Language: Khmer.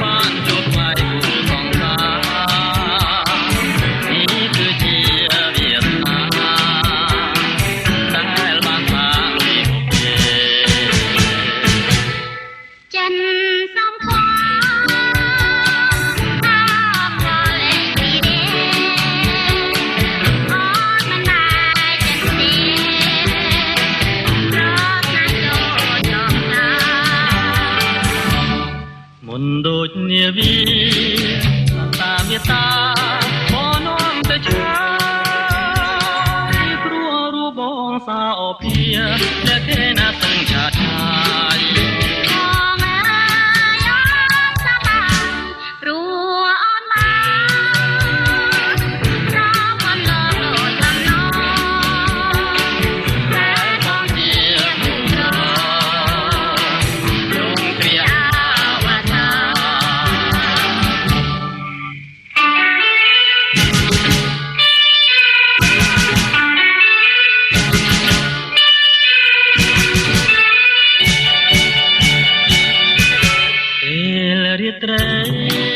បានជួបថ្លៃគូសង្សារនេះគឺជាវាសនាដែលបានបាក់លុយមកទេចិនសំខួរមុនដូចនាវីតាមេតាបនាំទៅឆ្ងាយព្រោះរូបបងសាអភាและគេណាសង្ឆាឆាយបងអើយអូនសប្បាយព្រោះអូនបានរំអនលោកដំណងតែបងជាមុខរងគ្រារាត្រី